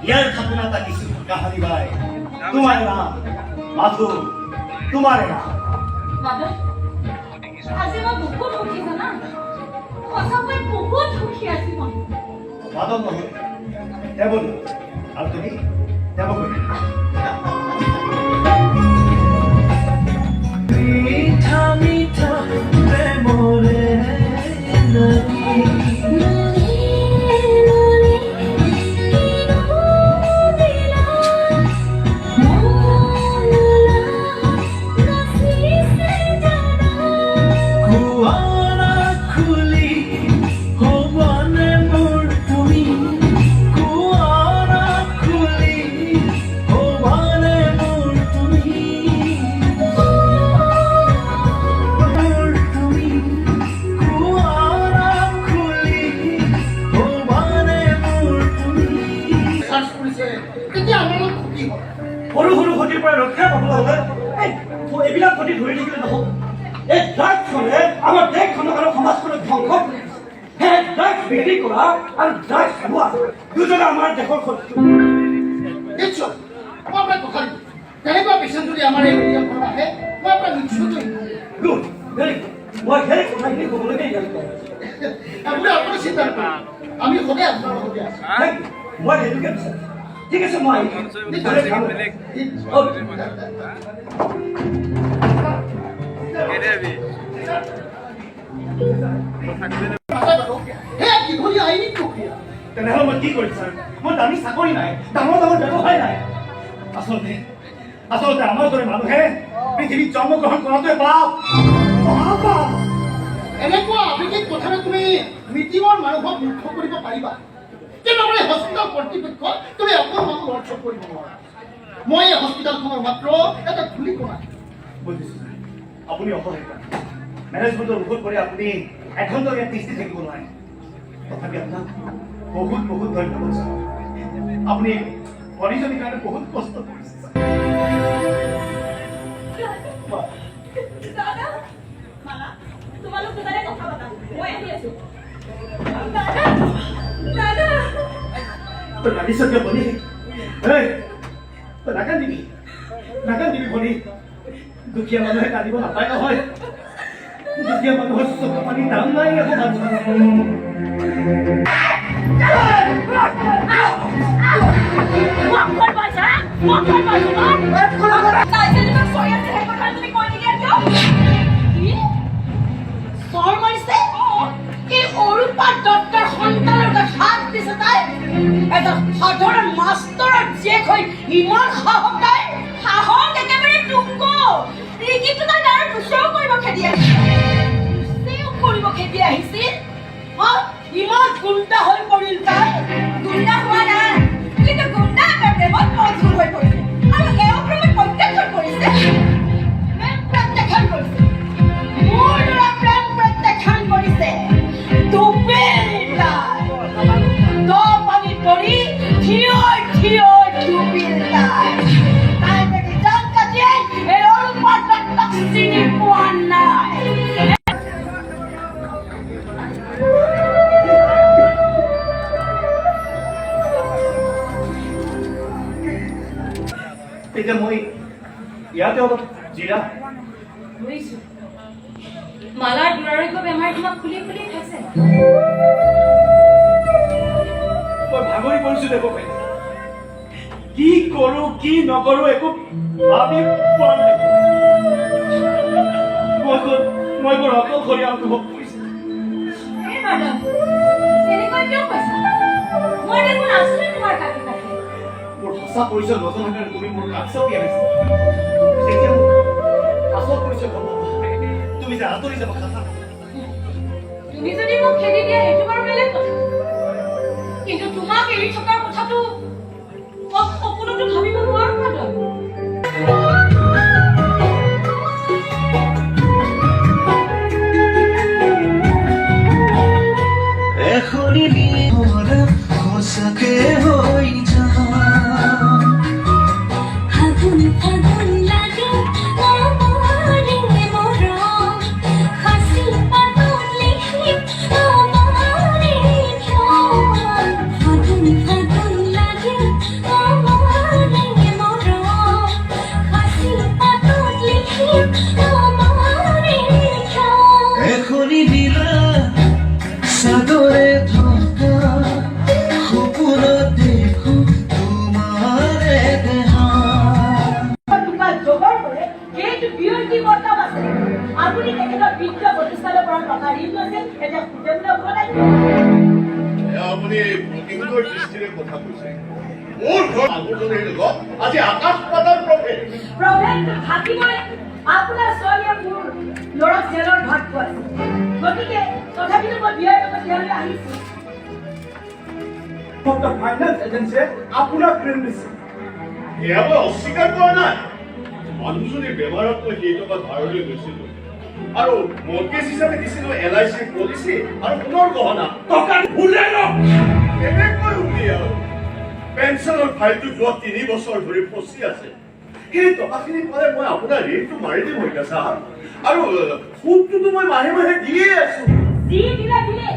ইয়াৰ ঘটনাটা কিছু কাহানী ভাই তোমার নাম মাধু তোমার নাম আজি মই বহুত সুখী জানা সঁচাকৈ বহুত সুখী আছি মই মাধৱ নহয় দেৱন আৰু তুমি দেৱকন্যা মিঠা মিঠা প্ৰেমৰে নদী সৰু সৰু ক্ষতিৰ পৰা ৰক্ষা পাবলৈ হ'লে এইবিলাক ক্ষতি ধৰি থাকিলে নহ'ব এই ড্ৰাগছখনে আমাৰ দেশখনক আৰু সমাজখনক ধ্বংস কৰিছে সেই ড্ৰাগছ বিক্ৰী কৰা আৰু ড্ৰাগছ খোৱা দুজনে আমাৰ দেশৰ শত্ৰু নিশ্চয় মই আপোনাক কথা দিম তেনেকুৱা পেচেণ্ট যদি আমাৰ এই মেডিকেলখনত আহে মই আপোনাক নিশ্চয় গুড ভেৰি গুড মই সেই কথাখিনি ক'বলৈকে ইয়াত আপুনি চিন্তা নকৰিব আমি সদায় আপোনাৰ লগতে আছোঁ মই সেইটোকে বিচাৰিছোঁ ঠিক আছে মই তেনেহ'লে মই কি কৰিম ছাৰ মোৰ দামী চাকৰি নাই ডাঙৰ ডাঙৰ ব্যৱসায় নাই আচলতে আমাৰ দৰে মানুহে পৃথিৱীত জন্মগ্ৰহণ কৰাটোৱে পাপ মহাপাপ এনেকুৱা আৱেগিক কথাৰে তুমি মিটিঙৰ মানুহক মুক্ত কৰিব পাৰিবা কিন্তু আমাৰ এই হস্পিটেল কৰ্তৃপক্ষ তুমি অকল মানুহ লৰচৰ কৰিব নোৱাৰা মই এই হস্পিটেলখনৰ মাত্ৰ এটা ধূলি কণা বুজিছোঁ আপুনি অসহায় মেনেজমেণ্টৰ ঔষধ কৰি আপুনি এঘণ্টাও ইয়াত তিষ্ঠি থাকিব নোৱাৰে তথাপি আপোনাক বহুত বহুত ধন্যবাদ ছাৰ আপুনি কণীজনীৰ কাৰণে বহুত কষ্ট কৰিছে তোমালোক দুজনে কথা পাতা মই আহি আছো লাগিছ কিয় ভনী নাকান্দিবি ভনী দুখীয়া মানুহে কান্দিব নাপায় নহয় দুখীয়া মানুহৰ চকু পানী দাম নাই সাধারণ মাস্টার যে কই ইমান সাহস নাই সাহস একেবারে টুঙ্গ কিন্তু তাই তাৰ দুচেও কৰিব খেদি আহিছিল ইমান গুণ্ডা হৈ পৰিল তাই গুণ্ডা হোৱা নাই কিন্তু গুণ্ডা এটাৰ প্ৰেমত মজবুৰ হৈ পৰিছে আৰু এওঁ প্ৰেমত প্ৰত্যাখ্যান কৰিছে মোৰ ল'ৰা প্ৰেম প্ৰত্যাখ্যান কৰিছে পৰি থিয় ডুবিল তাই বেটি জান কাটিয়ে এই অৰুপাতক চিনি পোৱা নাই এতিয়া মই ইয়াতে অলপ জিৰা বুজিছো মালাৰ দুৰাৰোগ্য বেমাৰ তোমাক খুলি খুলি খাইছে মই ভাগৰি পৰিছো দেৱকন্যা কি কৰো কি নকৰো একো ভাবি পোৱা নাই মই বৰ অকলশৰীয়া অনুভৱ কৰিছো মোৰ সঁচা পৰিচয় নজনাকৈ তুমি মোৰ কাষ চাপি আহিছা তেতিয়া মোৰ আচল পৰিচয় গম পাবা তুমি যে আঁতৰি যাব কথা তুমি যদি মোক খেদি দিয়া সেইটো বাৰু বেলেগ কথা কিন্তু তোমাক এৰি থকাৰ কথাটো সপোনতো ভাবিব নোৱাৰো মাধৱ এখনি সঁচাকে হৈ যা ফাগুন ফাগুন লাগে আমাৰে মৰম হাসি পাগল লিখি আমাৰে সুন্দৰ দৃষ্টিৰে কথা কৈছে মোৰ ঘৰ মানুহজনীৰ লগত আজি আকাশ পাতাল প্ৰভেদ প্ৰভেদটো থাকিবই আপোনাৰ ছোৱালীয়ে মোৰ ল'ৰাক জেলৰ ভাত খুৱাইছে গতিকে তথাপিতো মই বিয়াৰ লগত ইয়ালৈ আহিছোঁ ফাইনেন্স এজেঞ্চিয়ে আপোনাক ঋণ দিছে এয়া মই অস্বীকাৰ কৰা নাই মানুহজনীৰ বেমাৰত মই সেই টকা ধাৰলৈ লৈছিলো আৰু মৰ্গেজ হিচাপে দিছিলো LIC পলিচি আৰু সোণৰ গহনা টকা উলিয়াই লওক কেনেকৈ উলিয়াও পেঞ্চনৰ ফাইলটো যোৱা 3 বছৰ ধৰি ফচি আছে সেই টকাখিনি পালে মই আপোনাৰ ঋণটো মাৰি দিম হৈছা ছাৰ আৰু সুদটোতো মই মাহে মাহে দিয়ে আছো যি দিলে